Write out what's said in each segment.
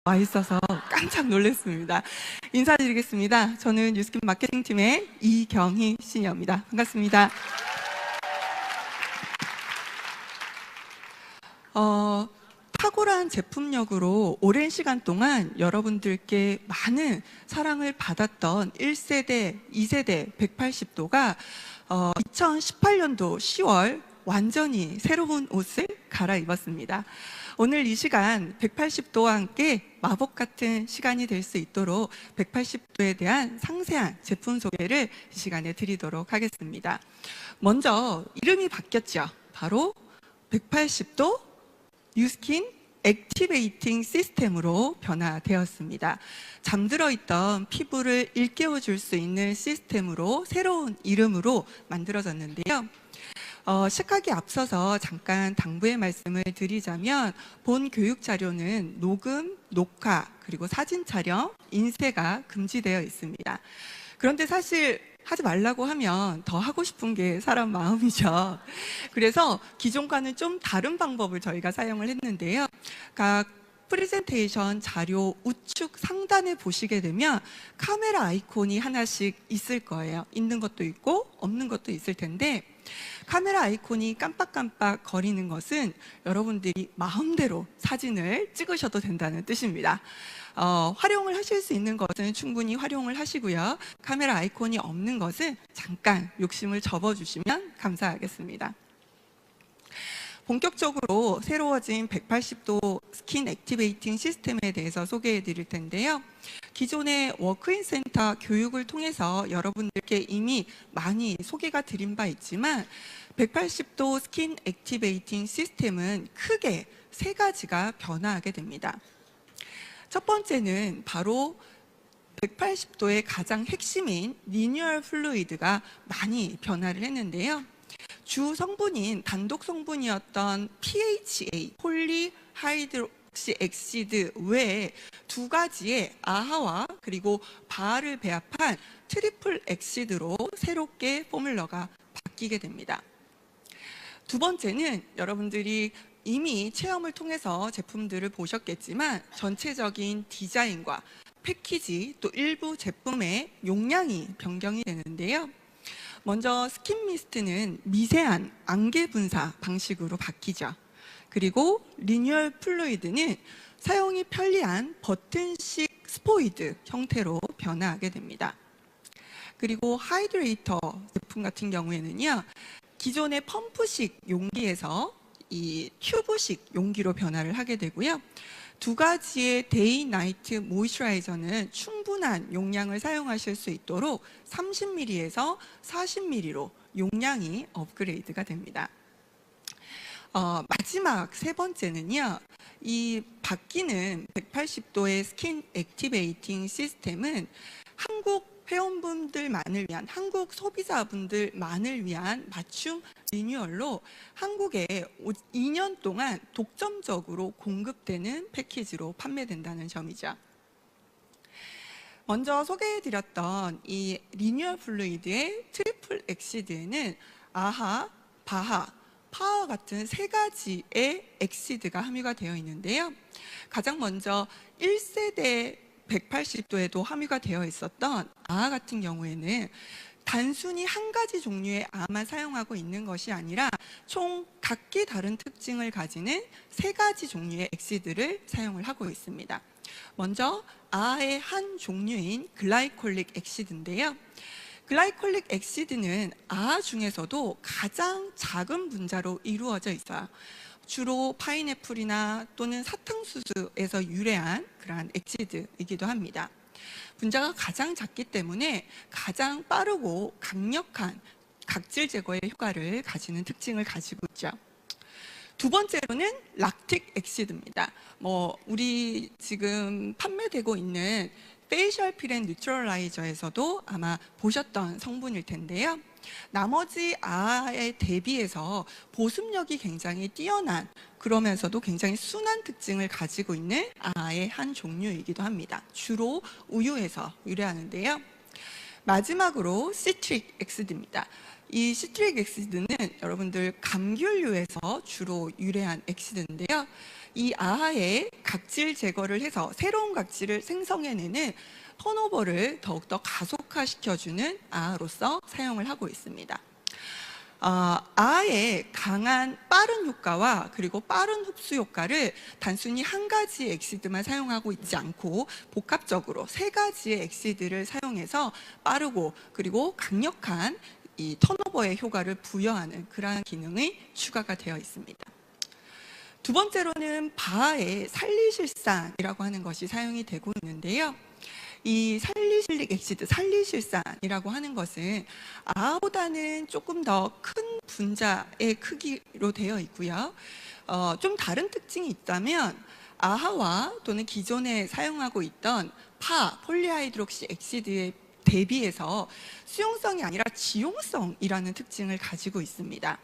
와 있어서 깜짝 놀랐습니다. 인사드리겠습니다. 저는 뉴스킨 마케팅팀의 이경희 시니어입니다. 반갑습니다. 탁월한 제품력으로 오랜 시간 동안 여러분들께 많은 사랑을 받았던 1세대, 2세대 180도가 2018년도 10월 완전히 새로운 옷을 갈아입었습니다. 오늘 이 시간 180도와 함께 마법 같은 시간이 될 수 있도록 180도에 대한 상세한 제품 소개를 이 시간에 드리도록 하겠습니다. 먼저 이름이 바뀌었죠. 바로 180도 뉴스킨 액티베이팅 시스템으로 변화되었습니다. 잠들어 있던 피부를 일깨워 줄 수 있는 시스템으로 새로운 이름으로 만들어졌는데요. 시작하기 앞서서 잠깐 당부의 말씀을 드리자면 본 교육 자료는 녹음, 녹화, 그리고 사진 촬영, 인쇄가 금지되어 있습니다. 그런데 사실 하지 말라고 하면 더 하고 싶은 게 사람 마음이죠. 그래서 기존과는 좀 다른 방법을 저희가 사용을 했는데요. 각 프레젠테이션 자료 우측 상단에 보시게 되면 카메라 아이콘이 하나씩 있을 거예요. 있는 것도 있고 없는 것도 있을 텐데 카메라 아이콘이 깜빡깜빡 거리는 것은 여러분들이 마음대로 사진을 찍으셔도 된다는 뜻입니다. 활용을 하실 수 있는 것은 충분히 활용을 하시고요. 카메라 아이콘이 없는 것은 잠깐 욕심을 접어주시면 감사하겠습니다. 본격적으로 새로워진 180도 스킨 액티베이팅 시스템에 대해서 소개해 드릴 텐데요. 기존의 워크인 센터 교육을 통해서 여러분들께 이미 많이 소개가 드린 바 있지만 180도 스킨 액티베이팅 시스템은 크게 세 가지가 변화하게 됩니다. 첫 번째는 바로 180도의 가장 핵심인 리뉴얼 플루이드가 많이 변화를 했는데요. 주 성분인 단독 성분이었던 PHA, 폴리하이드록시 엑시드 외에 두 가지의 아하와 그리고 바하를 배합한 트리플 엑시드로 새롭게 포뮬러가 바뀌게 됩니다. 두 번째는 여러분들이 이미 체험을 통해서 제품들을 보셨겠지만 전체적인 디자인과 패키지 또 일부 제품의 용량이 변경이 되는데요. 먼저 스킨 미스트는 미세한 안개 분사 방식으로 바뀌죠. 그리고 리뉴얼 플루이드는 사용이 편리한 버튼식 스포이드 형태로 변화하게 됩니다. 그리고 하이드레이터 제품 같은 경우에는요. 기존의 펌프식 용기에서 이 튜브식 용기로 변화를 하게 되고요. 두 가지의 데이 나이트 모이스처라이저는 충분한 용량을 사용하실 수 있도록 30ml에서 40ml로 용량이 업그레이드가 됩니다. 마지막 세 번째는요. 이 바뀌는 180도의 스킨 액티베이팅 시스템은 한국 회원분들만을 위한, 한국 소비자분들만을 위한 맞춤 리뉴얼로 한국에 2년 동안 독점적으로 공급되는 패키지로 판매된다는 점이죠. 먼저 소개해드렸던 이 리뉴얼 플루이드의 트리플 엑시드에는 아하, 바하, 파워 같은 세 가지의 엑시드가 함유가 되어 있는데요. 가장 먼저 1세대 180도에도 함유가 되어 있었던 아하 같은 경우에는 단순히 한 가지 종류의 아만 사용하고 있는 것이 아니라 총 각기 다른 특징을 가지는 세 가지 종류의 엑시드를 사용을 하고 있습니다. 먼저 아의 한 종류인 글라이콜릭 엑시드인데요. 글라이콜릭 엑시드는 아 중에서도 가장 작은 분자로 이루어져 있어요. 주로 파인애플이나 또는 사탕수수에서 유래한 그러한 엑시드이기도 합니다. 분자가 가장 작기 때문에 가장 빠르고 강력한 각질 제거의 효과를 가지는 특징을 가지고 있죠. 두 번째로는 락틱 엑시드입니다. 우리 지금 판매되고 있는 페이셜 필 앤 뉴트럴라이저에서도 아마 보셨던 성분일 텐데요. 나머지 아에 대비해서 보습력이 굉장히 뛰어난, 그러면서도 굉장히 순한 특징을 가지고 있는 아의 한 종류이기도 합니다. 주로 우유에서 유래하는데요. 마지막으로 시트릭 엑시드입니다. 이 시트릭 엑시드는 여러분들 감귤류에서 주로 유래한 엑시드인데요. 이 아하의 각질 제거를 해서 새로운 각질을 생성해내는 턴오버를 더욱더 가속화시켜주는 아하로서 사용을 하고 있습니다. 아하의 강한 빠른 효과와 그리고 빠른 흡수 효과를 단순히 한 가지 엑시드만 사용하고 있지 않고 복합적으로 세 가지의 엑시드를 사용해서 빠르고 그리고 강력한 이 턴오버의 효과를 부여하는 그러한 기능이 추가가 되어 있습니다. 두 번째로는 바하의 살리실산이라고 하는 것이 사용이 되고 있는데요. 이 살리실릭 엑시드, 살리실산이라고 하는 것은 아하보다는 조금 더 큰 분자의 크기로 되어 있고요. 좀 다른 특징이 있다면 아하와 또는 기존에 사용하고 있던 폴리하이드록시 엑시드에 대비해서 수용성이 아니라 지용성이라는 특징을 가지고 있습니다.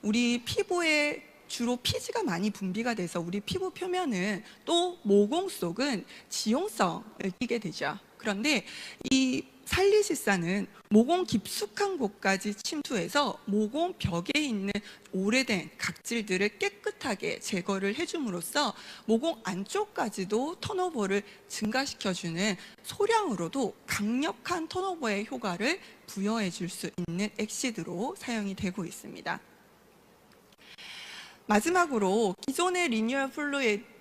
우리 피부에 주로 피지가 많이 분비가 돼서 우리 피부 표면은 또 모공 속은 지용성을 띠게 되죠. 그런데 이 살리실산은 모공 깊숙한 곳까지 침투해서 모공 벽에 있는 오래된 각질들을 깨끗하게 제거를 해줌으로써 모공 안쪽까지도 턴오버를 증가시켜주는 소량으로도 강력한 턴오버의 효과를 부여해 줄 수 있는 엑시드로 사용이 되고 있습니다. 마지막으로 기존의 리뉴얼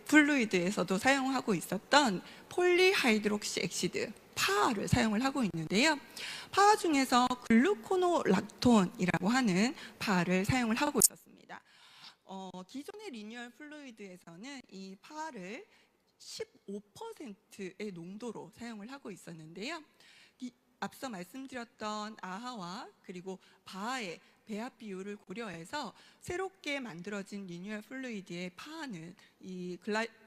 플루이드에서도 사용하고 있었던 폴리하이드록시 엑시드, 파를 사용을 하고 있는데요. 파 중에서 글루코노락톤이라고 하는 파를 사용을 하고 있었습니다. 기존의 리뉴얼 플루이드에서는 이 파를 15%의 농도로 사용을 하고 있었는데요. 앞서 말씀드렸던 아하와 그리고 바하의 배합 비율을 고려해서 새롭게 만들어진 리뉴얼 플루이드의 파하는 이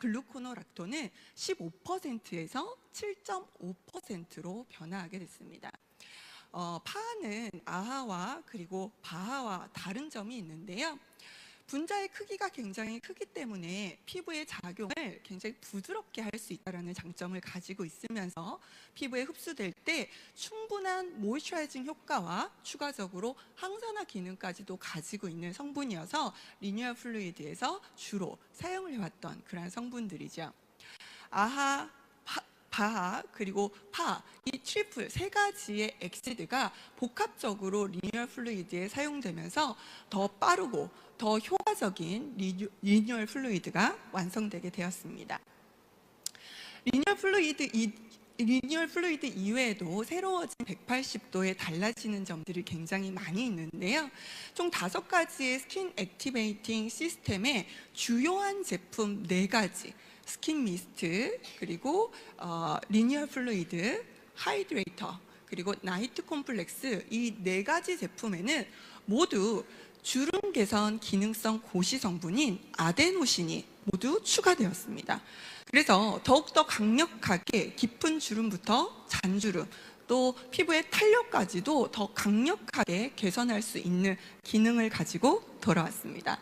글루코노락톤은 15%에서 7.5%로 변화하게 됐습니다. 파하는 아하와 그리고 바하와 다른 점이 있는데요. 분자의 크기가 굉장히 크기 때문에 피부의 작용을 굉장히 부드럽게 할 수 있다는 장점을 가지고 있으면서 피부에 흡수될 때 충분한 모이스처라이징 효과와 추가적으로 항산화 기능까지도 가지고 있는 성분이어서 리뉴얼 플루이드에서 주로 사용을 해왔던 그런 성분들이죠. 아하, 바하 그리고 이 트리플 세 가지의 엑시드가 복합적으로 리뉴얼 플루이드에 사용되면서 더 빠르고 더 효과적인 리뉴얼 플루이드가 완성되게 되었습니다. 리뉴얼 플루이드 이외에도 새로워진 180도에 달라지는 점들이 굉장히 많이 있는데요. 총 5가지의 스킨 액티베이팅 시스템의 주요한 제품 4가지, 스킨 미스트, 그리고 리뉴얼 플루이드, 하이드레이터, 그리고 나이트 콤플렉스 이 4가지 제품에는 모두 주름 개선 기능성 고시 성분인 아데노신이 모두 추가되었습니다. 그래서 더욱더 강력하게 깊은 주름부터 잔주름, 또 피부의 탄력까지도 더 강력하게 개선할 수 있는 기능을 가지고 돌아왔습니다.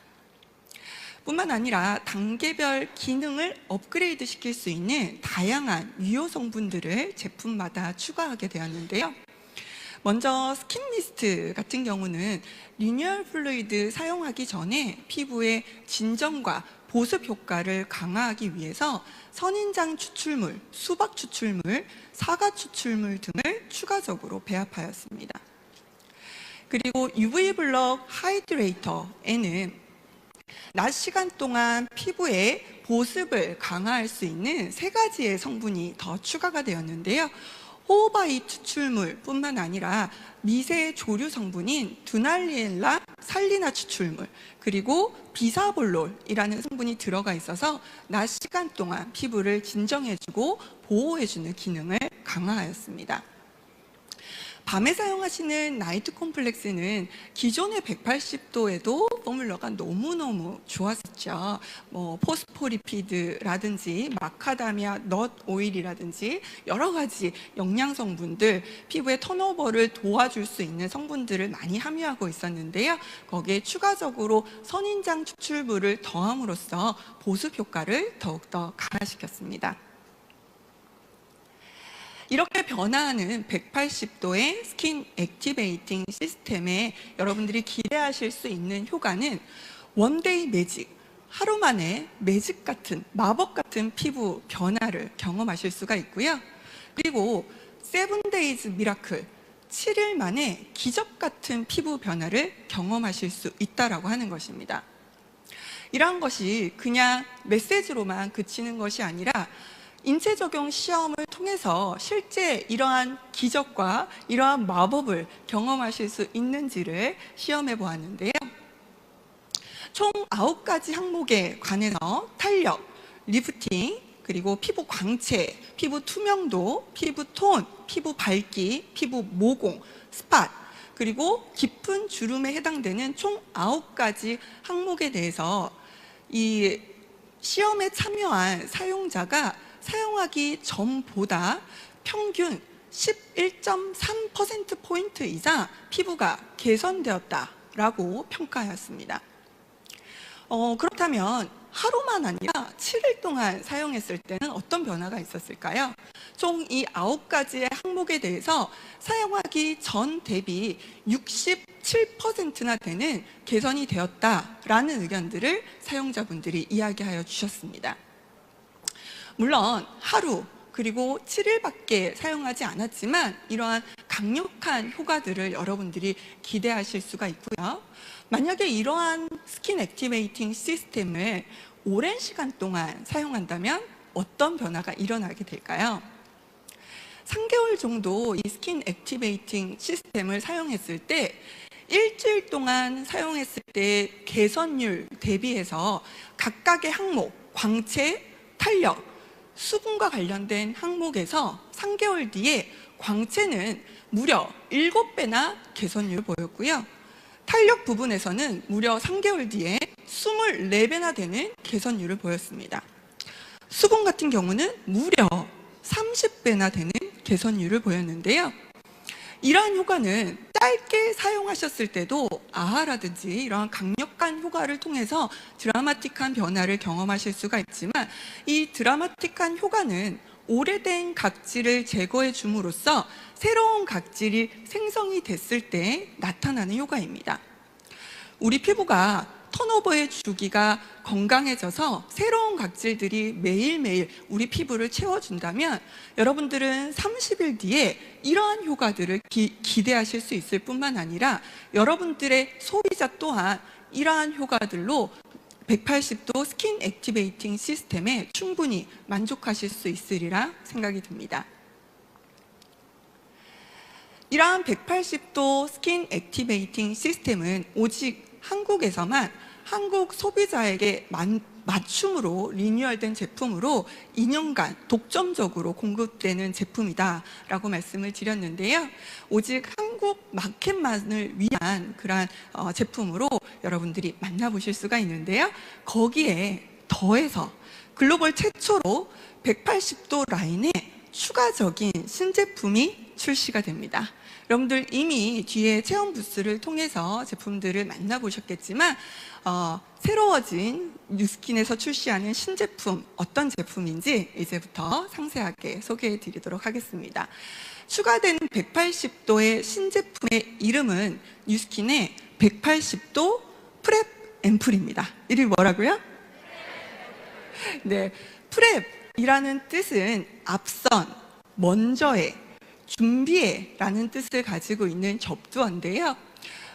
뿐만 아니라 단계별 기능을 업그레이드 시킬 수 있는 다양한 유효 성분들을 제품마다 추가하게 되었는데요. 먼저 스킨 미스트 같은 경우는 리뉴얼 플루이드 사용하기 전에 피부의 진정과 보습 효과를 강화하기 위해서 선인장 추출물, 수박 추출물, 사과 추출물 등을 추가적으로 배합하였습니다. 그리고 UV 블럭 하이드레이터에는 낮 시간 동안 피부의 보습을 강화할 수 있는 3가지의 성분이 더 추가가 되었는데요. 호호바이 추출물 뿐만 아니라 미세 조류 성분인 두날리엘라 살리나 추출물, 그리고 비사볼롤이라는 성분이 들어가 있어서 낮 시간 동안 피부를 진정해주고 보호해주는 기능을 강화하였습니다. 밤에 사용하시는 나이트 콤플렉스는 기존의 180도에도 포뮬러가 너무너무 좋았었죠. 포스포리피드라든지 마카다미아 넛 오일이라든지 여러 가지 영양 성분들, 피부의 턴오버를 도와줄 수 있는 성분들을 많이 함유하고 있었는데요. 거기에 추가적으로 선인장 추출물을 더함으로써 보습 효과를 더욱더 강화시켰습니다. 이렇게 변화하는 180도의 스킨 액티베이팅 시스템에 여러분들이 기대하실 수 있는 효과는 원데이 매직, 하루 만에 매직 같은, 마법 같은 피부 변화를 경험하실 수가 있고요. 그리고 세븐데이즈 미라클, 7일 만에 기적 같은 피부 변화를 경험하실 수 있다라고 하는 것입니다. 이러한 것이 그냥 메시지로만 그치는 것이 아니라 인체 적용 시험을 통해서 실제 이러한 기적과 이러한 마법을 경험하실 수 있는지를 시험해 보았는데요. 총 9가지 항목에 관해서 탄력, 리프팅, 그리고 피부 광채, 피부 투명도, 피부 톤, 피부 밝기, 피부 모공, 스팟, 그리고 깊은 주름에 해당되는 총 9가지 항목에 대해서 이 시험에 참여한 사용자가 사용하기 전보다 평균 11.3%포인트 이상 피부가 개선되었다라고 평가하였습니다. 그렇다면 하루만 아니라 7일 동안 사용했을 때는 어떤 변화가 있었을까요? 총 이 9가지의 항목에 대해서 사용하기 전 대비 67%나 되는 개선이 되었다라는 의견들을 사용자분들이 이야기하여 주셨습니다. 물론 하루 그리고 7일밖에 사용하지 않았지만 이러한 강력한 효과들을 여러분들이 기대하실 수가 있고요. 만약에 이러한 스킨 액티베이팅 시스템을 오랜 시간 동안 사용한다면 어떤 변화가 일어나게 될까요? 3개월 정도 이 스킨 액티베이팅 시스템을 사용했을 때 일주일 동안 사용했을 때 개선율 대비해서 각각의 항목, 광채, 탄력, 수분과 관련된 항목에서 3개월 뒤에 광채는 무려 7배나 개선율을 보였고요. 탄력 부분에서는 무려 3개월 뒤에 24배나 되는 개선율을 보였습니다. 수분 같은 경우는 무려 30배나 되는 개선율을 보였는데요. 이러한 효과는 짧게 사용하셨을 때도 아하라든지 이러한 강력한 효과를 통해서 드라마틱한 변화를 경험하실 수가 있지만 이 드라마틱한 효과는 오래된 각질을 제거해 줌으로써 새로운 각질이 생성이 됐을 때 나타나는 효과입니다. 우리 피부가 턴오버의 주기가 건강해져서 새로운 각질들이 매일매일 우리 피부를 채워준다면 여러분들은 30일 뒤에 이러한 효과들을 기대하실 수 있을 뿐만 아니라 여러분들의 소비자 또한 이러한 효과들로 180도 스킨 액티베이팅 시스템에 충분히 만족하실 수 있으리라 생각이 듭니다. 이러한 180도 스킨 액티베이팅 시스템은 오직 한국에서만 한국 소비자에게 맞춤으로 리뉴얼된 제품으로 2년간 독점적으로 공급되는 제품이다 라고 말씀을 드렸는데요. 오직 한국 마켓만을 위한 그러한 제품으로 여러분들이 만나보실 수가 있는데요. 거기에 더해서 글로벌 최초로 180도 라인에 추가적인 신제품이 출시가 됩니다. 여러분들 이미 뒤에 체험 부스를 통해서 제품들을 만나보셨겠지만 새로워진 뉴스킨에서 출시하는 신제품 어떤 제품인지 이제부터 상세하게 소개해 드리도록 하겠습니다. 추가된 180도의 신제품의 이름은 뉴스킨의 180도 프랩 앰플입니다. 이름이 뭐라고요? 네, 프랩이라는 뜻은 앞선, 먼저의, 준비해라는 뜻을 가지고 있는 접두어인데요.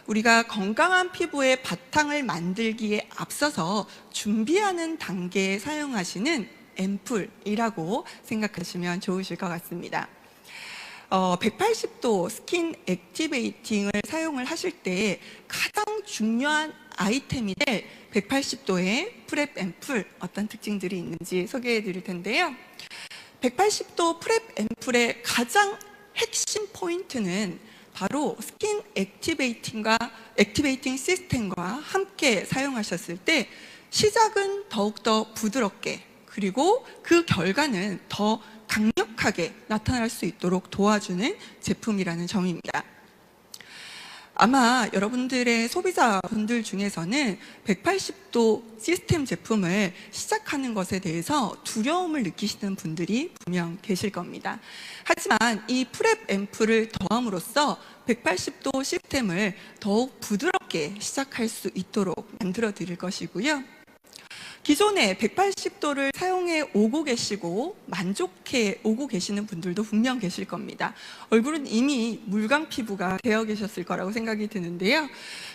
우리가 건강한 피부의 바탕을 만들기에 앞서서 준비하는 단계에 사용하시는 앰플이라고 생각하시면 좋으실 것 같습니다. 180도 스킨 액티베이팅을 사용을 하실 때 가장 중요한 아이템이 될 180도의 프랩 앰플 어떤 특징들이 있는지 소개해 드릴 텐데요. 180도 프랩 앰플의 가장 핵심 포인트는 바로 스킨 액티베이팅 시스템과 함께 사용하셨을 때 시작은 더욱더 부드럽게 그리고 그 결과는 더 강력하게 나타날 수 있도록 도와주는 제품이라는 점입니다. 아마 여러분들의 소비자분들 중에서는 180도 시스템 제품을 시작하는 것에 대해서 두려움을 느끼시는 분들이 분명 계실 겁니다. 하지만 이 프랩 앰플을 더함으로써 180도 시스템을 더욱 부드럽게 시작할 수 있도록 만들어 드릴 것이고요. 기존에 180도를 사용해 오고 계시고 만족해 오고 계시는 분들도 분명 계실 겁니다. 얼굴은 이미 물광 피부가 되어 계셨을 거라고 생각이 드는데요.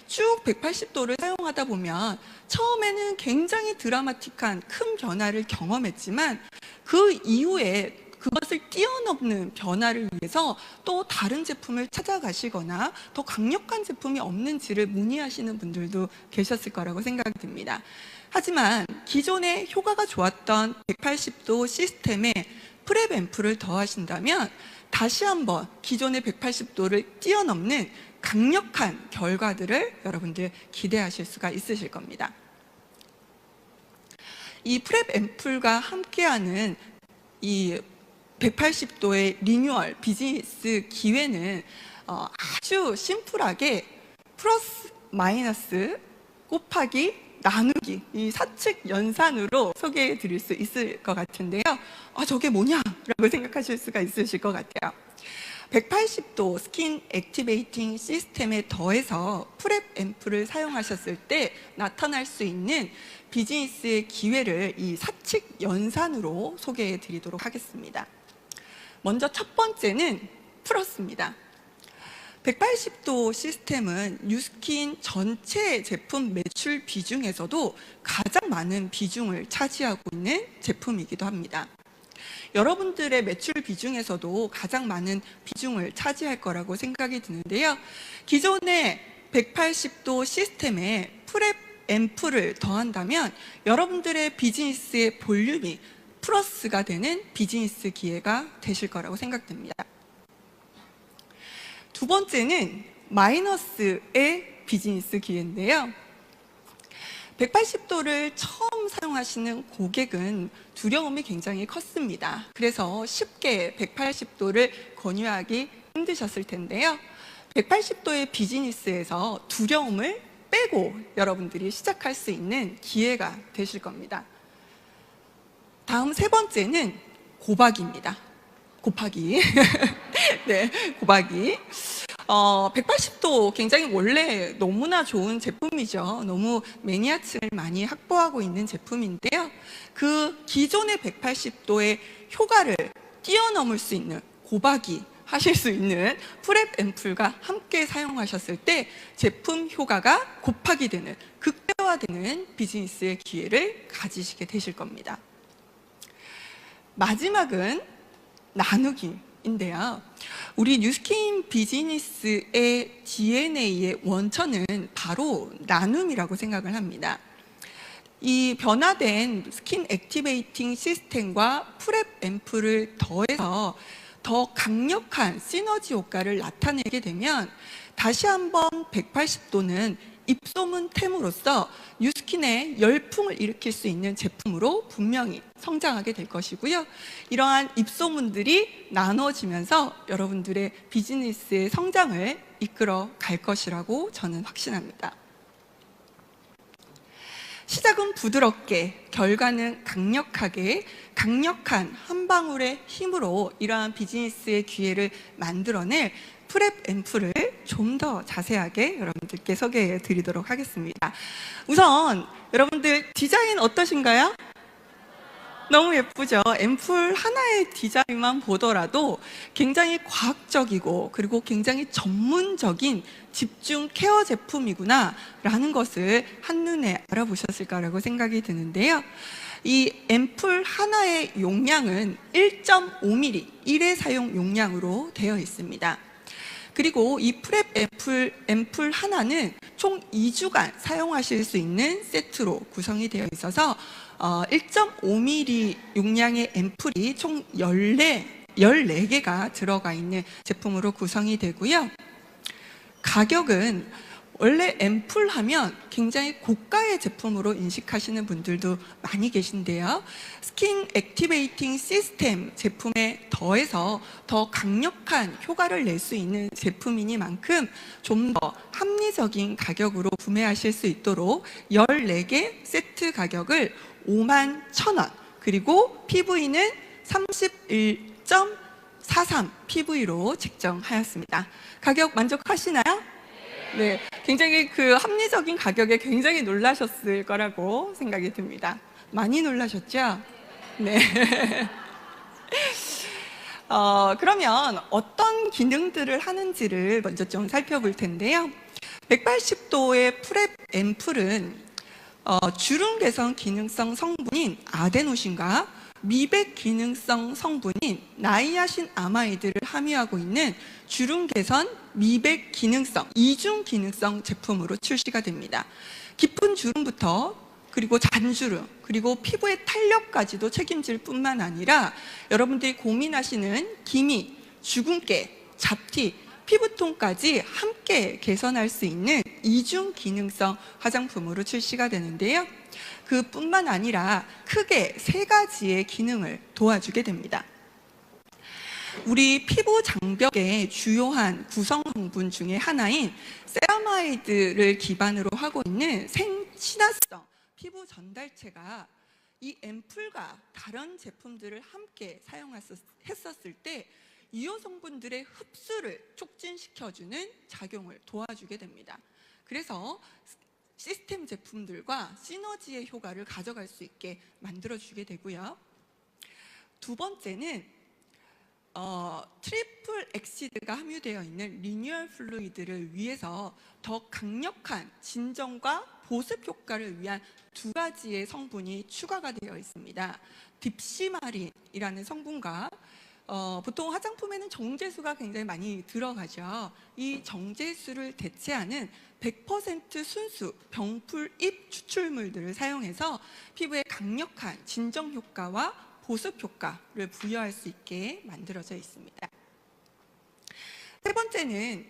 쭉 180도를 사용하다 보면 처음에는 굉장히 드라마틱한 큰 변화를 경험했지만 그 이후에 그것을 뛰어넘는 변화를 위해서 또 다른 제품을 찾아가시거나 더 강력한 제품이 없는지를 문의하시는 분들도 계셨을 거라고 생각이 듭니다. 하지만 기존에 효과가 좋았던 180도 시스템에 프랩 앰플을 더하신다면 다시 한번 기존의 180도를 뛰어넘는 강력한 결과들을 여러분들 기대하실 수가 있으실 겁니다. 이 프랩 앰플과 함께하는 이 180도의 리뉴얼 비즈니스 기회는 아주 심플하게 플러스 마이너스 곱하기 나누기 이 사칙 연산으로 소개해 드릴 수 있을 것 같은데요. 저게 뭐냐? 라고 생각하실 수가 있으실 것 같아요. 180도 스킨 액티베이팅 시스템에 더해서 프랩 앰플을 사용하셨을 때 나타날 수 있는 비즈니스의 기회를 이 사칙 연산으로 소개해 드리도록 하겠습니다. 먼저 첫 번째는 플러스입니다. 180도 시스템은 뉴스킨 전체 제품 매출 비중에서도 가장 많은 비중을 차지하고 있는 제품이기도 합니다. 여러분들의 매출 비중에서도 가장 많은 비중을 차지할 거라고 생각이 드는데요. 기존의 180도 시스템에 프랩 앰플을 더한다면 여러분들의 비즈니스의 볼륨이 플러스가 되는 비즈니스 기회가 되실 거라고 생각됩니다. 두 번째는 마이너스의 비즈니스 기회인데요. 180도를 처음 사용하시는 고객은 두려움이 굉장히 컸습니다. 그래서 쉽게 180도를 권유하기 힘드셨을 텐데요. 180도의 비즈니스에서 두려움을 빼고 여러분들이 시작할 수 있는 기회가 되실 겁니다. 다음 세 번째는 곱하기입니다. 곱하기. 네, 곱하기. 180도 굉장히 원래 너무나 좋은 제품이죠. 너무 매니아층을 많이 확보하고 있는 제품인데요. 그 기존의 180도의 효과를 뛰어넘을 수 있는 곱하기 하실 수 있는 프랩 앰플과 함께 사용하셨을 때 제품 효과가 곱하기 되는 극대화되는 비즈니스의 기회를 가지시게 되실 겁니다. 마지막은 나누기인데요. 우리 뉴스킨 비즈니스의 DNA의 원천은 바로 나눔이라고 생각을 합니다. 이 변화된 스킨 액티베이팅 시스템과 프랩 앰플을 더해서 더 강력한 시너지 효과를 나타내게 되면 다시 한번 180도는 입소문템으로써 뉴스킨에 열풍을 일으킬 수 있는 제품으로 분명히 성장하게 될 것이고요. 이러한 입소문들이 나눠지면서 여러분들의 비즈니스의 성장을 이끌어 갈 것이라고 저는 확신합니다. 시작은 부드럽게, 결과는 강력하게, 강력한 한 방울의 힘으로 이러한 비즈니스의 기회를 만들어낼 프랩 앰플을 좀 더 자세하게 여러분들께 소개해 드리도록 하겠습니다. 우선 여러분들 디자인 어떠신가요? 너무 예쁘죠? 앰플 하나의 디자인만 보더라도 굉장히 과학적이고 그리고 굉장히 전문적인 집중 케어 제품이구나 라는 것을 한눈에 알아보셨을까라고 생각이 드는데요. 이 앰플 하나의 용량은 1.5mm 1회 사용 용량으로 되어 있습니다. 그리고 이 프랩 앰플 하나는 총 2주간 사용하실 수 있는 세트로 구성이 되어 있어서 1.5mm 용량의 앰플이 총 14개가 들어가 있는 제품으로 구성이 되고요. 가격은 원래 앰플 하면 굉장히 고가의 제품으로 인식하시는 분들도 많이 계신데요. 스킨 액티베이팅 시스템 제품에 더해서 더 강력한 효과를 낼 수 있는 제품이니만큼 좀 더 합리적인 가격으로 구매하실 수 있도록 14개 세트 가격을 51,000원, 그리고 PV는 31.43 PV로 책정하였습니다. 가격 만족하시나요? 네, 굉장히 그 합리적인 가격에 굉장히 놀라셨을 거라고 생각이 듭니다. 많이 놀라셨죠? 네. 그러면 어떤 기능들을 하는지를 먼저 좀 살펴볼 텐데요. 180도의 프랩 앰플은 주름 개선 기능성 성분인 아데노신과 미백 기능성 성분인 나이아신 아마이드를 함유하고 있는 주름 개선 미백 기능성 이중 기능성 제품으로 출시가 됩니다. 깊은 주름부터 그리고 잔주름, 그리고 피부의 탄력까지도 책임질 뿐만 아니라 여러분들이 고민하시는 기미, 주근깨, 잡티, 피부톤까지 함께 개선할 수 있는 이중 기능성 화장품으로 출시가 되는데요. 그뿐만 아니라 크게 3가지의 기능을 도와주게 됩니다. 우리 피부 장벽의 주요한 구성 성분 중에 하나인 세라마이드를 기반으로 하고 있는 생친화성 피부 전달체가 이 앰플과 다른 제품들을 함께 사용했었을 때 이온 성분들의 흡수를 촉진시켜주는 작용을 도와주게 됩니다. 그래서 시스템 제품들과 시너지의 효과를 가져갈 수 있게 만들어주게 되고요. 두 번째는 트리플 엑시드가 함유되어 있는 리뉴얼 플루이드를 위해서 더 강력한 진정과 보습 효과를 위한 2가지의 성분이 추가가 되어 있습니다. 딥시마린이라는 성분과 보통 화장품에는 정제수가 굉장히 많이 들어가죠. 이 정제수를 대체하는 100% 순수 병풀 잎 추출물들을 사용해서 피부에 강력한 진정 효과와 보습 효과를 부여할 수 있게 만들어져 있습니다. 세 번째는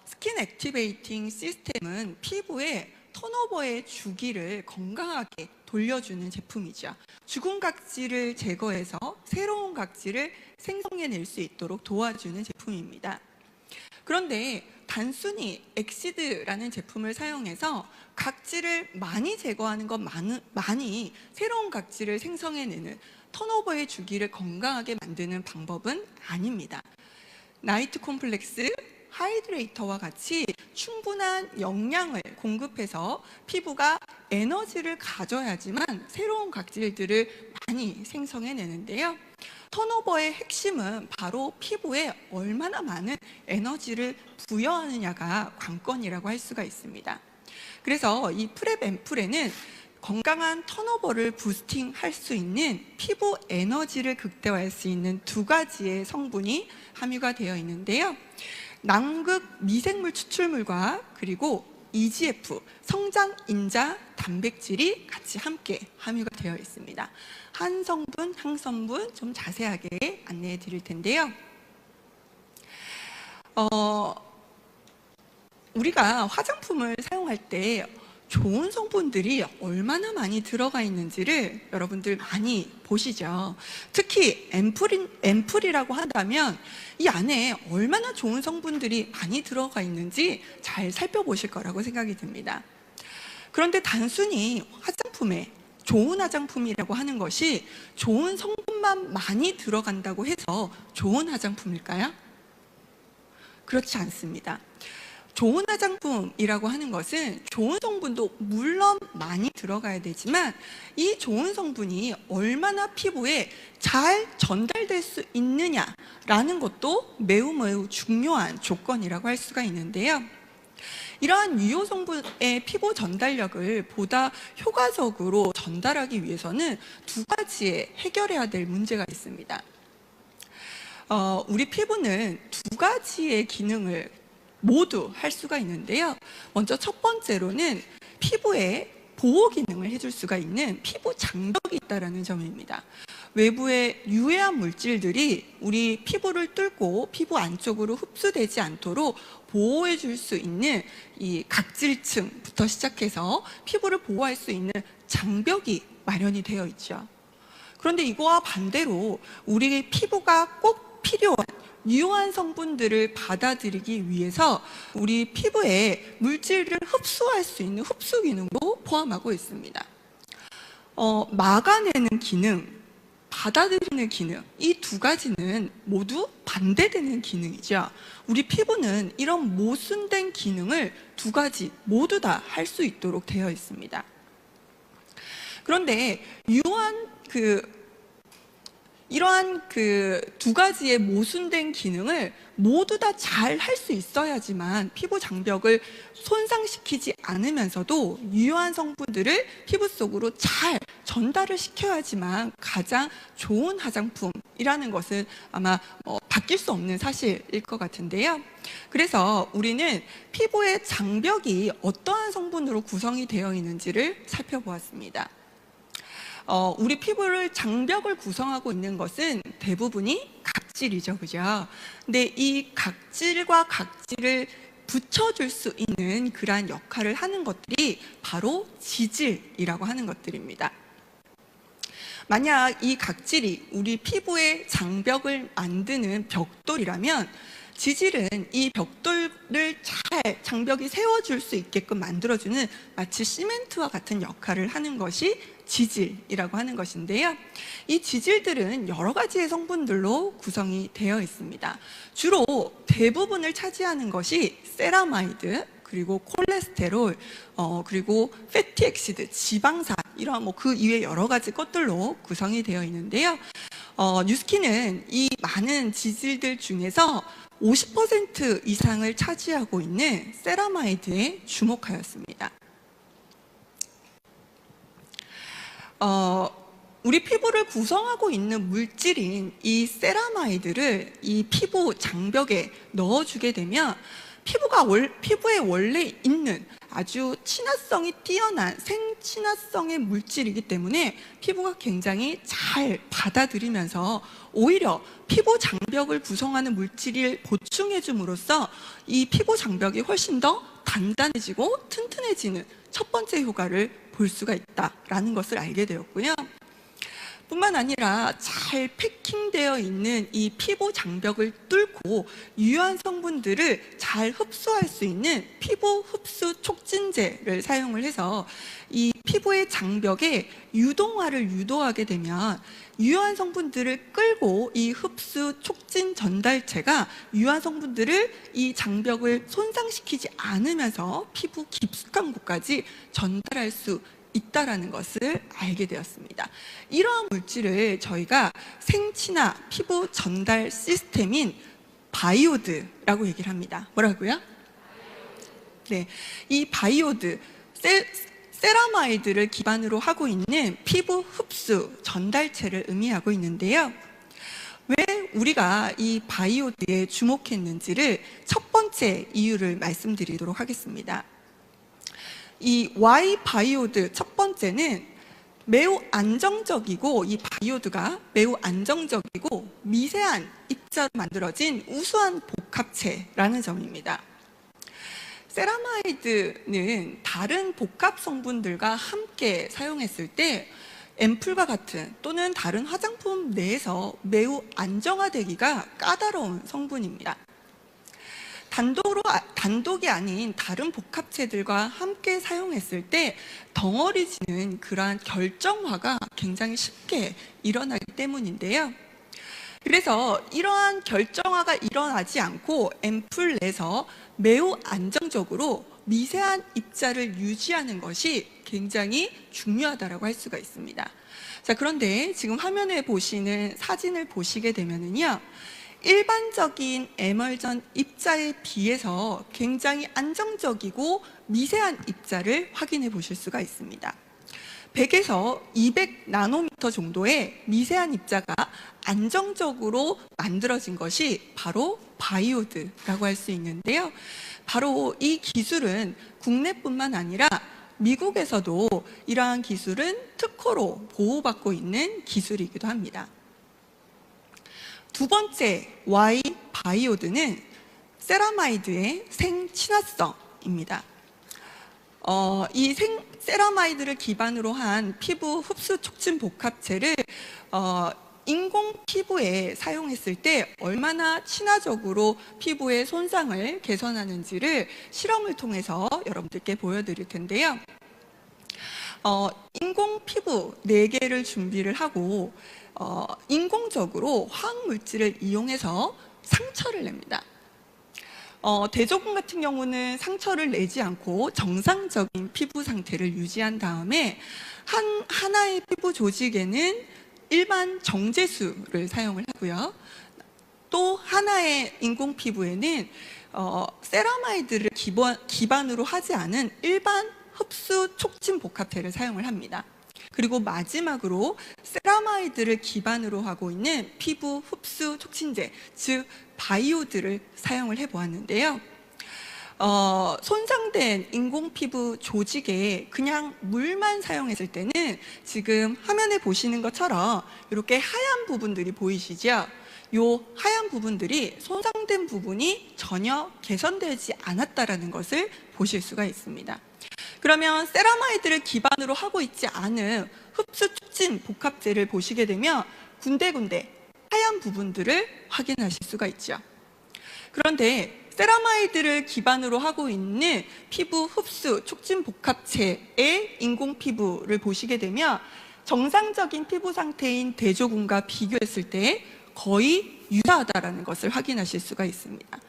스킨 액티베이팅 시스템은 피부에 턴오버의 주기를 건강하게 돌려주는 제품이죠. 죽은 각질을 제거해서 새로운 각질을 생성해낼 수 있도록 도와주는 제품입니다. 그런데 단순히 엑시드라는 제품을 사용해서 각질을 많이 제거하는 것만이 새로운 각질을 생성해내는 턴오버의 주기를 건강하게 만드는 방법은 아닙니다. 나이트 콤플렉스, 하이드레이터와 같이 충분한 영양을 공급해서 피부가 에너지를 가져야지만 새로운 각질들을 많이 생성해내는데요. 턴오버의 핵심은 바로 피부에 얼마나 많은 에너지를 부여하느냐가 관건이라고 할 수가 있습니다. 그래서 이 프랩 앰플에는 건강한 턴오버를 부스팅할 수 있는 피부 에너지를 극대화할 수 있는 2가지의 성분이 함유가 되어 있는데요. 남극 미생물 추출물과 그리고 EGF, 성장 인자 단백질이 같이 함께 함유가 되어 있습니다. 한 성분, 한 성분 좀 자세하게 안내해 드릴 텐데요. 우리가 화장품을 사용할 때 좋은 성분들이 얼마나 많이 들어가 있는지를 여러분들 많이 보시죠. 특히 앰플이라고 한다면 이 안에 얼마나 좋은 성분들이 많이 들어가 있는지 잘 살펴보실 거라고 생각이 듭니다. 그런데 단순히 화장품에 좋은 화장품이라고 하는 것이 좋은 성분만 많이 들어간다고 해서 좋은 화장품일까요? 그렇지 않습니다. 좋은 화장품이라고 하는 것은 좋은 성분도 물론 많이 들어가야 되지만 이 좋은 성분이 얼마나 피부에 잘 전달될 수 있느냐라는 것도 매우 중요한 조건이라고 할 수가 있는데요. 이러한 유효 성분의 피부 전달력을 보다 효과적으로 전달하기 위해서는 2가지의 해결해야 될 문제가 있습니다. 우리 피부는 2가지의 기능을 모두 할 수가 있는데요. 먼저 첫 번째로는 피부에 보호 기능을 해줄 수가 있는 피부 장벽이 있다는 점입니다. 외부의 유해한 물질들이 우리 피부를 뚫고 피부 안쪽으로 흡수되지 않도록 보호해 줄 수 있는 이 각질층부터 시작해서 피부를 보호할 수 있는 장벽이 마련이 되어 있죠. 그런데 이거와 반대로 우리 피부가 꼭 필요한 유효한 성분들을 받아들이기 위해서 우리 피부에 물질을 흡수할 수 있는 흡수 기능도 포함하고 있습니다. 막아내는 기능, 받아들이는 기능, 이 2가지는 모두 반대되는 기능이죠. 우리 피부는 이런 모순된 기능을 2가지 모두 다 할 수 있도록 되어 있습니다. 그런데 이러한 두 가지의 모순된 기능을 모두 다 잘 할 수 있어야지만 피부 장벽을 손상시키지 않으면서도 유효한 성분들을 피부 속으로 잘 전달을 시켜야지만 가장 좋은 화장품이라는 것은 아마 바뀔 수 없는 사실일 것 같은데요. 그래서 우리는 피부의 장벽이 어떠한 성분으로 구성이 되어 있는지를 살펴보았습니다. 우리 피부를 장벽을 구성하고 있는 것은 대부분이 각질이죠, 그죠? 근데 이 각질과 각질을 붙여줄 수 있는 그러한 역할을 하는 것들이 바로 지질이라고 하는 것들입니다. 만약 이 각질이 우리 피부의 장벽을 만드는 벽돌이라면 지질은 이 벽돌을 잘 장벽이 세워줄 수 있게끔 만들어주는 마치 시멘트와 같은 역할을 하는 것이 지질이라고 하는 것인데요. 이 지질들은 여러 가지의 성분들로 구성이 되어 있습니다. 주로 대부분을 차지하는 것이 세라마이드, 그리고 콜레스테롤, 그리고 패티엑시드, 지방산, 이런 그 이외 여러 가지 것들로 구성이 되어 있는데요. 뉴스킨은 이 많은 지질들 중에서 50% 이상을 차지하고 있는 세라마이드에 주목하였습니다. 우리 피부를 구성하고 있는 물질인 이 세라마이드를 이 피부 장벽에 넣어주게 되면 피부에 원래 있는 아주 친화성이 뛰어난 생친화성의 물질이기 때문에 피부가 굉장히 잘 받아들이면서 오히려 피부 장벽을 구성하는 물질을 보충해 줌으로써 이 피부 장벽이 훨씬 더 단단해지고 튼튼해지는 첫 번째 효과를 볼 수가 있다라는 것을 알게 되었고요. 뿐만 아니라 잘 패킹되어 있는 이 피부 장벽을 뚫고 유효한 성분들을 잘 흡수할 수 있는 피부 흡수 촉진제를 사용을 해서 이 피부의 장벽의 유동화를 유도하게 되면 유효한 성분들을 끌고 이 흡수 촉진 전달체가 유효한 성분들을 이 장벽을 손상시키지 않으면서 피부 깊숙한 곳까지 전달할 수 있다라는 것을 알게 되었습니다. 이러한 물질을 저희가 생친화 피부 전달 시스템인 바이오드라고 얘기를 합니다. 뭐라고요? 네, 이 바이오드, 세라마이드를 기반으로 하고 있는 피부 흡수 전달체를 의미하고 있는데요. 왜 우리가 이 바이오드에 주목했는지를 첫 번째 이유를 말씀드리도록 하겠습니다. 이 Y 바이오드 첫 번째는 매우 안정적이고, 이 바이오드가 매우 안정적이고 미세한 입자로 만들어진 우수한 복합체라는 점입니다. 세라마이드는 다른 복합 성분들과 함께 사용했을 때 앰플과 같은 또는 다른 화장품 내에서 매우 안정화되기가 까다로운 성분입니다. 단독이 아닌 다른 복합체들과 함께 사용했을 때 덩어리지는 그러한 결정화가 굉장히 쉽게 일어나기 때문인데요. 그래서 이러한 결정화가 일어나지 않고 앰플 내에서 매우 안정적으로 미세한 입자를 유지하는 것이 굉장히 중요하다고 할 수가 있습니다. 자, 그런데 지금 화면에 보시는 사진을 보시게 되면은요, 일반적인 에멀전 입자에 비해서 굉장히 안정적이고 미세한 입자를 확인해 보실 수가 있습니다. 100에서 200 나노미터 정도의 미세한 입자가 안정적으로 만들어진 것이 바로 바이오드라고 할 수 있는데요. 바로 이 기술은 국내뿐만 아니라 미국에서도 이러한 기술은 특허로 보호받고 있는 기술이기도 합니다. 두 번째 Y 바이오드는 세라마이드의 생친화성입니다. 이 세라마이드를 기반으로 한 피부 흡수 촉진 복합체를 인공 피부에 사용했을 때 얼마나 친화적으로 피부의 손상을 개선하는지를 실험을 통해서 여러분들께 보여드릴 텐데요. 인공 피부 4개를 준비를 하고 인공적으로 화학 물질을 이용해서 상처를 냅니다. 대조군 같은 경우는 상처를 내지 않고 정상적인 피부 상태를 유지한 다음에 하나의 피부 조직에는 일반 정제수를 사용을 하고요. 또 하나의 인공 피부에는 세라마이드를 기반으로 하지 않은 일반 흡수 촉진 복합체를 사용을 합니다. 그리고 마지막으로 세라마이드를 기반으로 하고 있는 피부 흡수 촉진제, 즉 바이오드를 사용을 해보았는데요. 손상된 인공 피부 조직에 그냥 물만 사용했을 때는 지금 화면에 보시는 것처럼 이렇게 하얀 부분들이 보이시죠? 요 하얀 부분들이 손상된 부분이 전혀 개선되지 않았다는 것을 보실 수가 있습니다. 그러면 세라마이드를 기반으로 하고 있지 않은 흡수 촉진 복합제를 보시게 되면 군데군데 하얀 부분들을 확인하실 수가 있죠. 그런데 세라마이드를 기반으로 하고 있는 피부 흡수 촉진 복합체의 인공 피부를 보시게 되면 정상적인 피부 상태인 대조군과 비교했을 때 거의 유사하다는 것을 확인하실 수가 있습니다.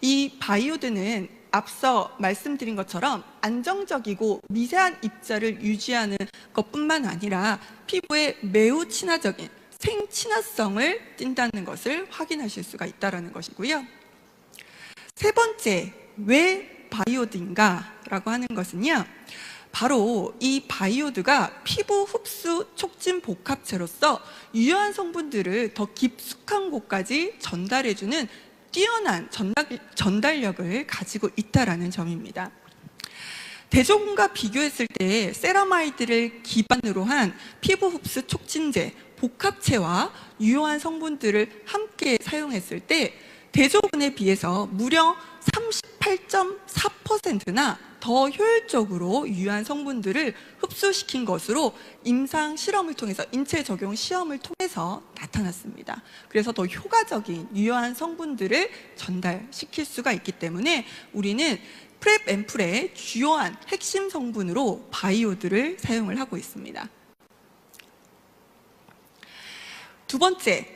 이 바이오드는 앞서 말씀드린 것처럼 안정적이고 미세한 입자를 유지하는 것뿐만 아니라 피부에 매우 친화적인 생친화성을 띈다는 것을 확인하실 수가 있다는 것이고요. 세 번째, 왜 바이오드인가 라고 하는 것은요, 바로 이 바이오드가 피부 흡수 촉진 복합체로서 유효한 성분들을 더 깊숙한 곳까지 전달해주는 뛰어난 전달력을 가지고 있다는 점입니다. 대조군과 비교했을 때 세라마이드를 기반으로 한 피부 흡수 촉진제, 복합체와 유효한 성분들을 함께 사용했을 때 대조군에 비해서 무려 38.4%나 더 효율적으로 유효한 성분들을 흡수시킨 것으로 임상 실험을 통해서, 인체 적용 시험을 통해서 나타났습니다. 그래서 더 효과적인 유효한 성분들을 전달시킬 수가 있기 때문에 우리는 프랩 앰플의 주요한 핵심 성분으로 바이오드를 사용을 하고 있습니다. 두 번째,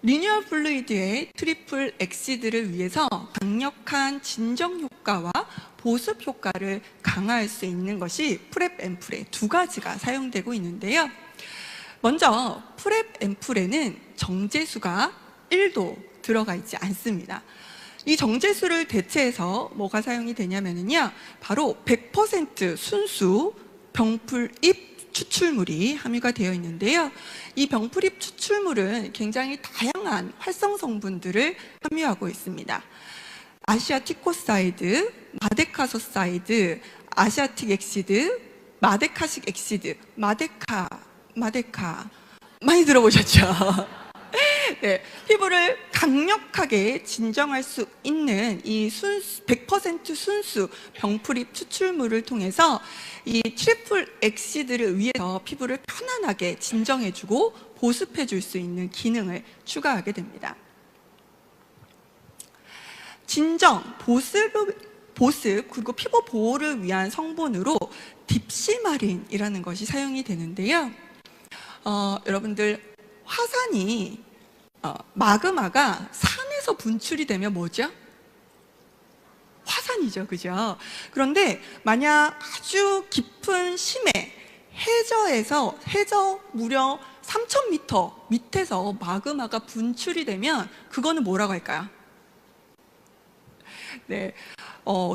리뉴얼 플루이드의 트리플 엑시드를 위해서 강력한 진정 효과와 보습 효과를 강화할 수 있는 것이 프랩 앰플의 두 가지가 사용되고 있는데요. 먼저 프랩 앰플에는 정제수가 1도 들어가 있지 않습니다. 이 정제수를 대체해서 뭐가 사용이 되냐면요, 바로 100% 순수 병풀잎 추출물이 함유가 되어 있는데요. 이 병풀잎 추출물은 굉장히 다양한 활성 성분들을 함유하고 있습니다. 아시아티코사이드, 마데카소사이드, 아시아틱 엑시드, 마데카식 엑시드, 마데카 많이 들어보셨죠? 네, 피부를 강력하게 진정할 수 있는 이 100% 순수 병풀잎 추출물을 통해서 이 트리플 엑시드를 위해서 피부를 편안하게 진정해주고 보습해줄 수 있는 기능을 추가하게 됩니다. 진정, 보습 그리고 피부 보호를 위한 성분으로 딥시마린이라는 것이 사용이 되는데요. 여러분들 화산이 마그마가 산에서 분출이 되면 뭐죠? 화산이죠, 그죠? 그런데 만약 아주 깊은 심해 해저에서 해저 무려 3,000m 밑에서 마그마가 분출이 되면 그거는 뭐라고 할까요? 네,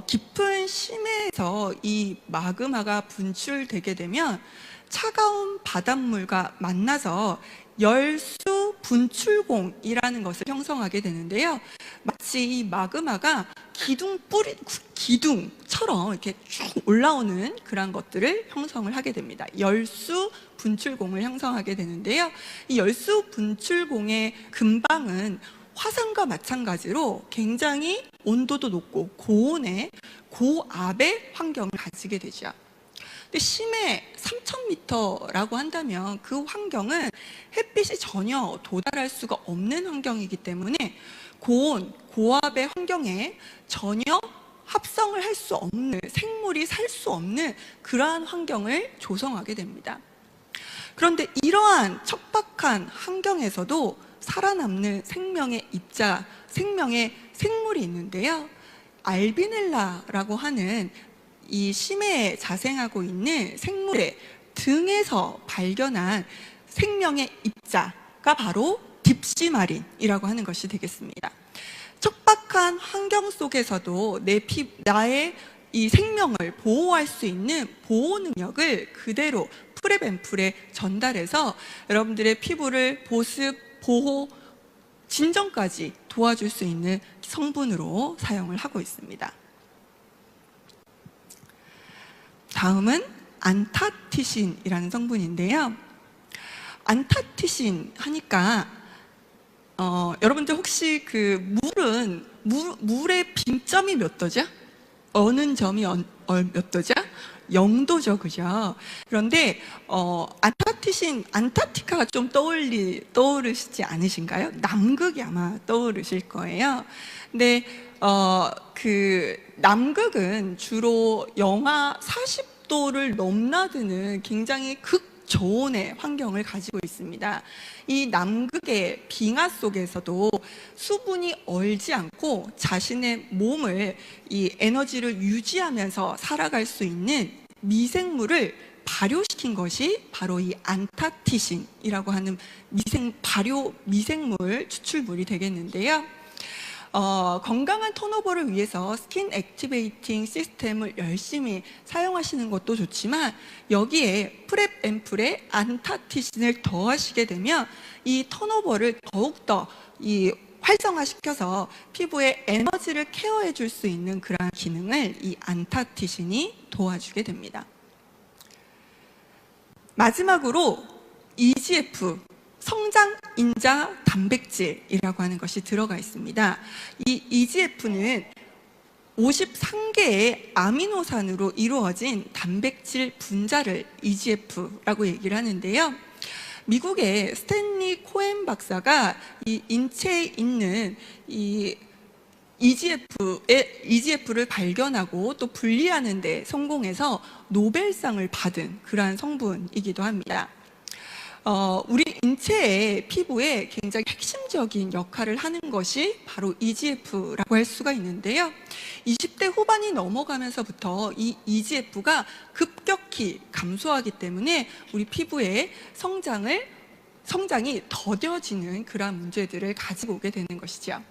깊은 심해에서 이 마그마가 분출되게 되면 차가운 바닷물과 만나서 열수 분출공이라는 것을 형성하게 되는데요. 마치 이 마그마가 기둥처럼 이렇게 쭉 올라오는 그런 것들을 형성을 하게 됩니다. 열수 분출공을 형성하게 되는데요. 이 열수 분출공의 근방은 화산과 마찬가지로 굉장히 온도도 높고 고온의 고압의 환경을 가지게 되죠. 근데 심해 3,000m라고 한다면 그 환경은 햇빛이 전혀 도달할 수가 없는 환경이기 때문에 고온, 고압의 환경에 전혀 합성을 할 수 없는, 생물이 살 수 없는 그러한 환경을 조성하게 됩니다. 그런데 이러한 척박한 환경에서도 살아남는 생명의 입자, 생명의 생물이 있는데요. 알비넬라라고 하는 이 심해에 자생하고 있는 생물의 등에서 발견한 생명의 입자가 바로 딥시마린이라고 하는 것이 되겠습니다. 척박한 환경 속에서도 나의 이 생명을 보호할 수 있는 보호 능력을 그대로 프랩앰플에 전달해서 여러분들의 피부를 보습, 보호, 진정까지 도와줄 수 있는 성분으로 사용을 하고 있습니다. 다음은 안타티신이라는 성분인데요. 안타티신 하니까 여러분들 혹시 그 물의 빈점이 몇 도죠? 어는 점이 몇 도죠? 0도죠, 그죠? 그런데 안타티신, 안타티카가 좀 떠오르시지 않으신가요? 남극이 아마 떠오르실 거예요. 근데 그 남극은 주로 영하 40도를 넘나드는 굉장히 극저온의 환경을 가지고 있습니다. 이 남극의 빙하 속에서도 수분이 얼지 않고 자신의 몸을 이 에너지를 유지하면서 살아갈 수 있는 미생물을 발효시킨 것이 바로 이 안타티신이라고 하는 발효 미생물 추출물이 되겠는데요. 건강한 턴오버를 위해서 스킨 액티베이팅 시스템을 열심히 사용하시는 것도 좋지만 여기에 프랩앰플에 안타티신을 더하시게 되면 이 턴오버를 더욱더 활성화시켜서 피부에 에너지를 케어해 줄 수 있는 그러한 기능을 이 안타티신이 도와주게 됩니다. 마지막으로 EGF, 성장인자 단백질이라고 하는 것이 들어가 있습니다. 이 EGF는 53개의 아미노산으로 이루어진 단백질 분자를 EGF라고 얘기를 하는데요. 미국의 스탠리 코엔 박사가 이 인체에 있는 이 EGF를 발견하고 또 분리하는 데 성공해서 노벨상을 받은 그러한 성분이기도 합니다. 우리 인체의 피부에 굉장히 핵심적인 역할을 하는 것이 바로 EGF라고 할 수가 있는데요. 20대 후반이 넘어가면서부터 이 EGF가 급격히 감소하기 때문에 우리 피부의 성장이 더뎌지는 그러한 문제들을 가지고 오게 되는 것이죠.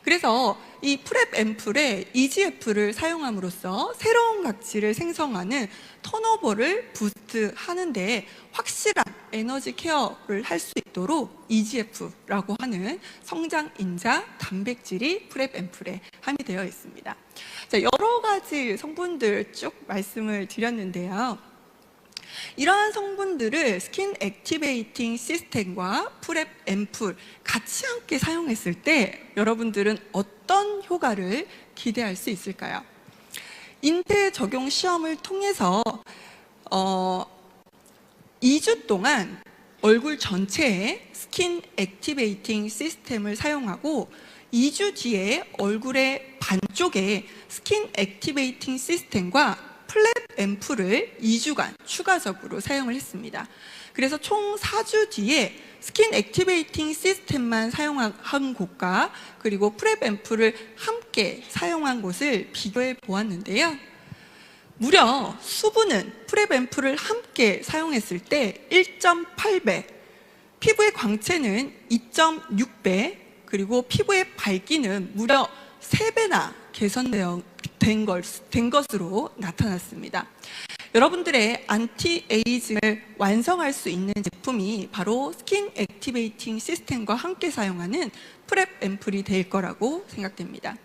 그래서 이 프랩앰플에 EGF를 사용함으로써 새로운 각질을 생성하는 턴오버를 부스트하는 데 확실한 에너지 케어를 할 수 있도록 EGF라고 하는 성장인자 단백질이 프랩앰플에 함유되어 있습니다. 자, 여러 가지 성분들 쭉 말씀을 드렸는데요. 이러한 성분들을 스킨 액티베이팅 시스템과 프랩앰플 같이 함께 사용했을 때 여러분들은 어떤 효과를 기대할 수 있을까요? 인체 적용 시험을 통해서 2주 동안 얼굴 전체에 스킨 액티베이팅 시스템을 사용하고 2주 뒤에 얼굴의 반쪽에 스킨 액티베이팅 시스템과 프랩앰플을 2주간 추가적으로 사용을 했습니다. 그래서 총 4주 뒤에 스킨 액티베이팅 시스템만 사용한 곳과 그리고 프랩앰플을 함께 사용한 곳을 비교해 보았는데요. 무려 수분은 프랩앰플을 함께 사용했을 때 1.8배, 피부의 광채는 2.6배, 그리고 피부의 밝기는 무려 3배나 개선된 것으로 나타났습니다. 여러분들의 안티에이징을 완성할 수 있는 제품이 바로 스킨 액티베이팅 시스템과 함께 사용하는 프랩앰플이 될 거라고 생각됩니다.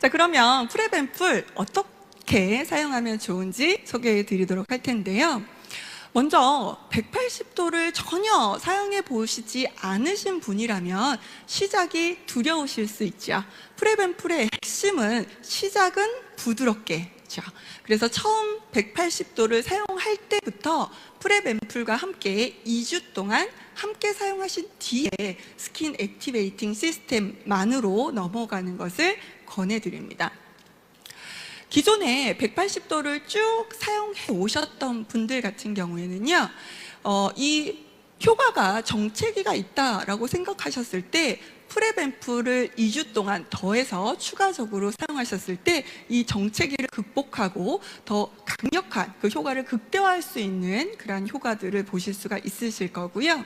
자, 그러면 프랩앰플 어떻게 사용하면 좋은지 소개해 드리도록 할 텐데요. 먼저 180도를 전혀 사용해 보시지 않으신 분이라면 시작이 두려우실 수 있죠. 프랩앰플의 핵심은 시작은 부드럽게. 그래서 처음 180도를 사용할 때부터 프랩앰플과 함께 2주 동안 함께 사용하신 뒤에 스킨 액티베이팅 시스템만으로 넘어가는 것을 권해드립니다. 기존에 180도를 쭉 사용해 오셨던 분들 같은 경우에는요, 이 효과가 정체기가 있다라고 생각하셨을 때 프랩 앰플을 2주 동안 더해서 추가적으로 사용하셨을 때 이 정체기를 극복하고 더 강력한 그 효과를 극대화할 수 있는 그런 효과들을 보실 수가 있으실 거고요.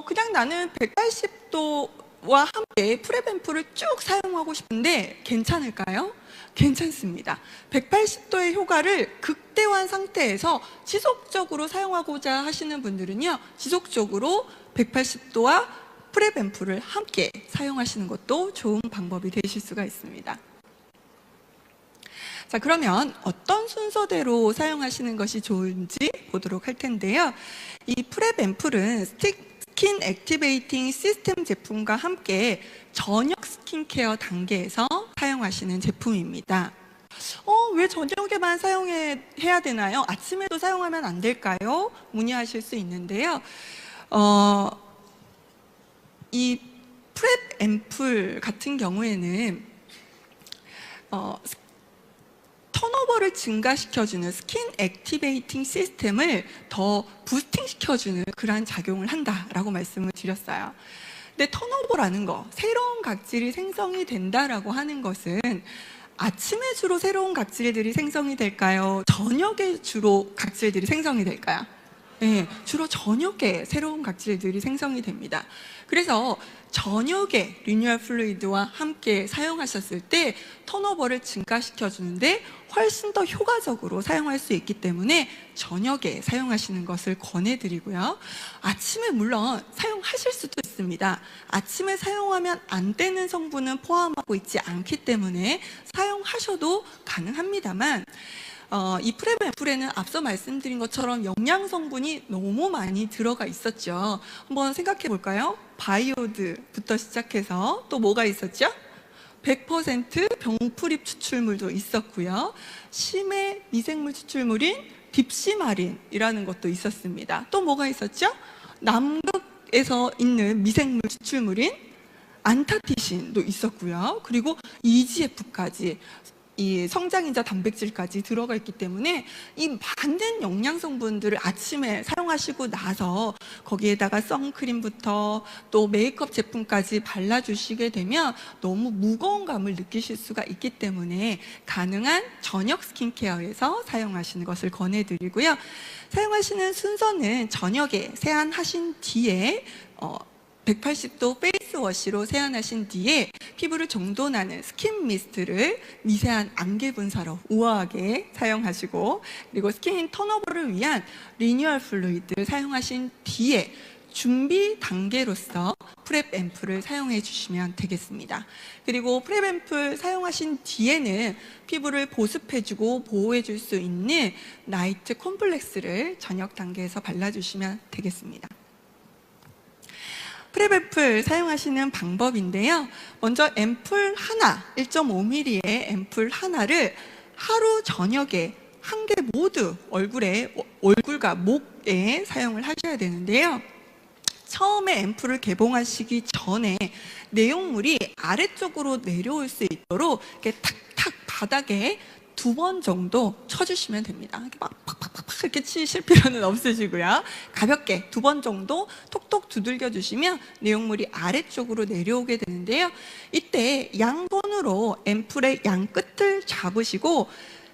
그냥 나는 180도와 함께 프랩 앰플을 쭉 사용하고 싶은데 괜찮을까요? 괜찮습니다. 180도의 효과를 극대화한 상태에서 지속적으로 사용하고자 하시는 분들은요, 지속적으로 180도와 프랩 앰플을 함께 사용하시는 것도 좋은 방법이 되실 수가 있습니다. 자, 그러면 어떤 순서대로 사용하시는 것이 좋은지 보도록 할 텐데요. 이 프랩 앰플은 스킨 액티베이팅 시스템 제품과 함께 저녁 스킨케어 단계에서 사용하시는 제품입니다. 왜 저녁에만 사용해야 되나요? 아침에도 사용하면 안 될까요? 문의하실 수 있는데요. 이 프랩 앰플 같은 경우에는 턴오버를 증가시켜주는 스킨 액티베이팅 시스템을 더 부스팅시켜주는 그러한 작용을 한다라고 말씀을 드렸어요. 근데 턴오버라는 거, 새로운 각질이 생성이 된다라고 하는 것은 아침에 주로 새로운 각질들이 생성이 될까요? 저녁에 주로 각질들이 생성이 될까요? 네, 주로 저녁에 새로운 각질들이 생성이 됩니다. 그래서 저녁에 리뉴얼 플루이드와 함께 사용하셨을 때 턴오버를 증가시켜 주는데 훨씬 더 효과적으로 사용할 수 있기 때문에 저녁에 사용하시는 것을 권해드리고요. 아침에 물론 사용하실 수도 있습니다. 아침에 사용하면 안 되는 성분은 포함하고 있지 않기 때문에 사용하셔도 가능합니다만, 이 프랩 앰플에는 앞서 말씀드린 것처럼 영양 성분이 너무 많이 들어가 있었죠. 한번 생각해 볼까요? 바이오드부터 시작해서 또 뭐가 있었죠? 100% 병풀입 추출물도 있었고요. 심해 미생물 추출물인 딥시마린이라는 것도 있었습니다. 또 뭐가 있었죠? 남극에서 있는 미생물 추출물인 안타티신도 있었고요. 그리고 EGF까지, 이 성장인자 단백질까지 들어가 있기 때문에 이 많은 영양 성분들을 아침에 사용하시고 나서 거기에다가 선크림부터 또 메이크업 제품까지 발라주시게 되면 너무 무거운 감을 느끼실 수가 있기 때문에 가능한 저녁 스킨케어에서 사용하시는 것을 권해드리고요. 사용하시는 순서는 저녁에 세안하신 뒤에 180도 페이스워시로 세안하신 뒤에 피부를 정돈하는 스킨 미스트를 미세한 안개 분사로 우아하게 사용하시고, 그리고 스킨 턴오버를 위한 리뉴얼 플루이드를 사용하신 뒤에 준비 단계로서 프랩 앰플을 사용해 주시면 되겠습니다. 그리고 프랩 앰플 사용하신 뒤에는 피부를 보습해주고 보호해줄 수 있는 나이트 콤플렉스를 저녁 단계에서 발라주시면 되겠습니다. 프랩 앰플 사용하시는 방법인데요. 먼저 앰플 하나, 1.5mm의 앰플 하나를 하루 저녁에 한 개 모두 얼굴과 목에 사용을 하셔야 되는데요. 처음에 앰플을 개봉하시기 전에 내용물이 아래쪽으로 내려올 수 있도록 이렇게 탁탁 바닥에 2번 정도 쳐주시면 됩니다. 이렇게 막 팍팍팍 이렇게 치실 필요는 없으시고요. 가볍게 2번 정도 톡톡 두들겨 주시면 내용물이 아래쪽으로 내려오게 되는데요. 이때 양손으로 앰플의 양 끝을 잡으시고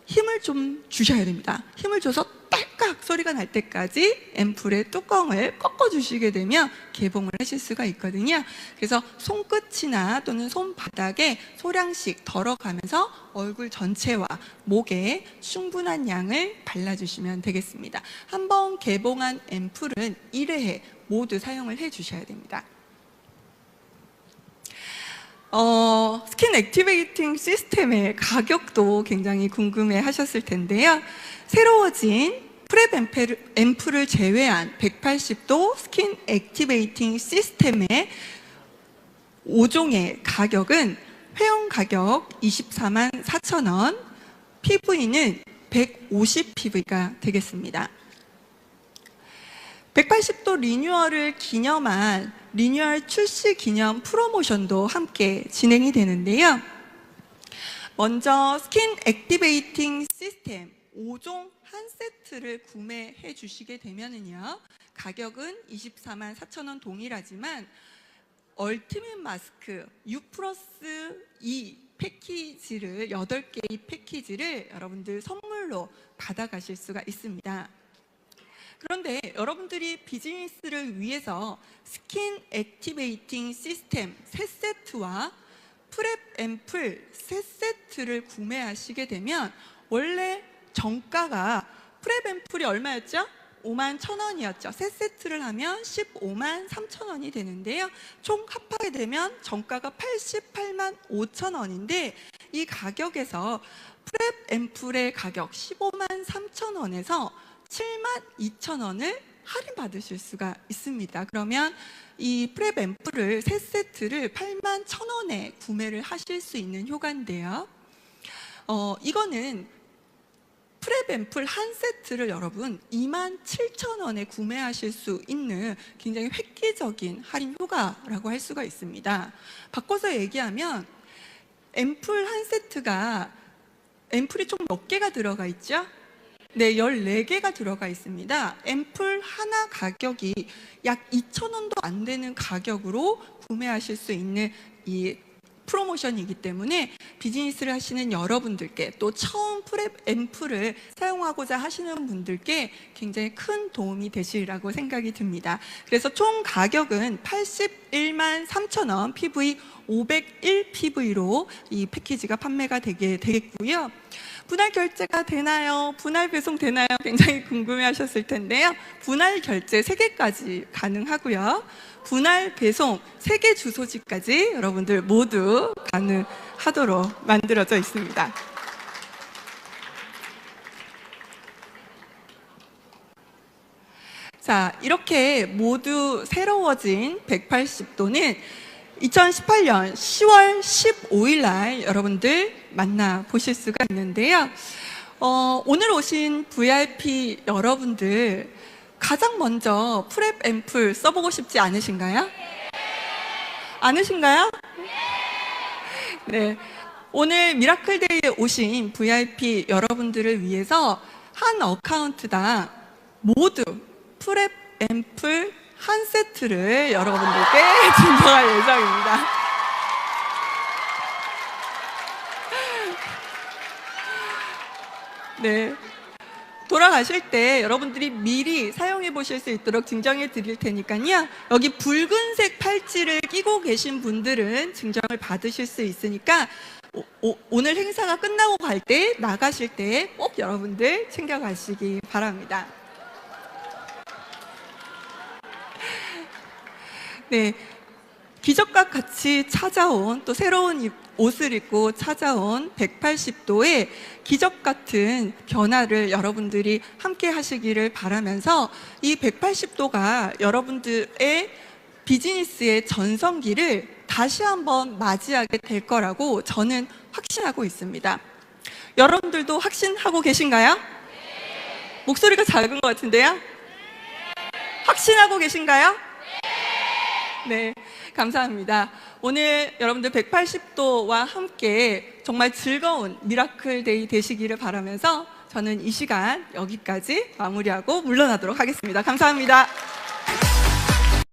힘을 좀 주셔야 됩니다. 힘을 줘서 딸깍 소리가 날 때까지 앰플의 뚜껑을 꺾어주시게 되면 개봉을 하실 수가 있거든요. 그래서 손끝이나 또는 손바닥에 소량씩 덜어가면서 얼굴 전체와 목에 충분한 양을 발라주시면 되겠습니다. 한번 개봉한 앰플은 1회 모두 사용을 해주셔야 됩니다. 스킨 액티베이팅 시스템의 가격도 굉장히 궁금해 하셨을 텐데요. 새로워진 프랩 앰플을 제외한 180도 스킨 액티베이팅 시스템의 5종의 가격은 회원 가격 244,000원, PV는 150PV가 되겠습니다. 180도 리뉴얼을 기념한 리뉴얼 출시 기념 프로모션도 함께 진행이 되는데요. 먼저 스킨 액티베이팅 시스템 5종 한 세트를 구매해 주시게 되면은요, 가격은 24만 4천 원 동일하지만 얼티밋 마스크 U 플러스 2 패키지를 8개의 패키지를 여러분들 선물로 받아가실 수가 있습니다. 그런데 여러분들이 비즈니스를 위해서 스킨 액티베이팅 시스템 3세트와 프랩 앰플 3세트를 구매하시게 되면 원래 정가가 프랩 앰플이 얼마였죠? 5만 1,000원이었죠. 3세트를 하면 15만 3천 원이 되는데요. 총 합하게 되면 정가가 88만 5천 원인데 이 가격에서 프랩 앰플의 가격 15만 3천 원에서 7만 2천 원을 할인받으실 수가 있습니다. 그러면 이 프랩 앰플을 3세트를 8만 1,000원에 구매를 하실 수 있는 효과인데요. 이거는 프랩 앰플 한 세트를 여러분 2만 7천 원에 구매하실 수 있는 굉장히 획기적인 할인 효과라고 할 수가 있습니다. 바꿔서 얘기하면 앰플 한 세트가 앰플이 총 몇 개가 들어가 있죠? 네, 14개가 들어가 있습니다. 앰플 하나 가격이 약 2,000원도 안 되는 가격으로 구매하실 수 있는 이 프로모션이기 때문에 비즈니스를 하시는 여러분들께 또 처음 프랩 앰플을 사용하고자 하시는 분들께 굉장히 큰 도움이 되시리라고 생각이 듭니다. 그래서 총 가격은 81만 3천 원 PV 501 PV로 이 패키지가 판매가 되겠고요. 분할 결제가 되나요? 분할 배송 되나요? 굉장히 궁금해 하셨을 텐데요. 분할 결제 3개까지 가능하고요. 분할 배송 3개 주소지까지 여러분들 모두 가능하도록 만들어져 있습니다. 자, 이렇게 모두 새로워진 180도는 2018년 10월 15일 날 여러분들 만나보실 수가 있는데요. 오늘 오신 VIP 여러분들 가장 먼저 프랩 앰플 써보고 싶지 않으신가요? 않으신가요? 네. 오늘 미라클데이에 오신 VIP 여러분들을 위해서 한 어카운트당 모두 프랩 앰플 한 세트를 여러분들께 증정할 예정입니다. 네. 돌아가실 때 여러분들이 미리 사용해 보실 수 있도록 증정해 드릴 테니까요. 여기 붉은색 팔찌를 끼고 계신 분들은 증정을 받으실 수 있으니까 오늘 행사가 끝나고 갈 때, 나가실 때 꼭 여러분들 챙겨 가시기 바랍니다. 네, 기적과 같이 찾아온 또 새로운 옷을 입고 찾아온 180도의 기적 같은 변화를 여러분들이 함께 하시기를 바라면서 이 180도가 여러분들의 비즈니스의 전성기를 다시 한번 맞이하게 될 거라고 저는 확신하고 있습니다. 여러분들도 확신하고 계신가요? 목소리가 작은 것 같은데요? 확신하고 계신가요? 네, 감사합니다. 오늘 여러분들 180도와 함께 정말 즐거운 미라클데이 되시기를 바라면서 저는 이 시간 여기까지 마무리하고 물러나도록 하겠습니다. 감사합니다.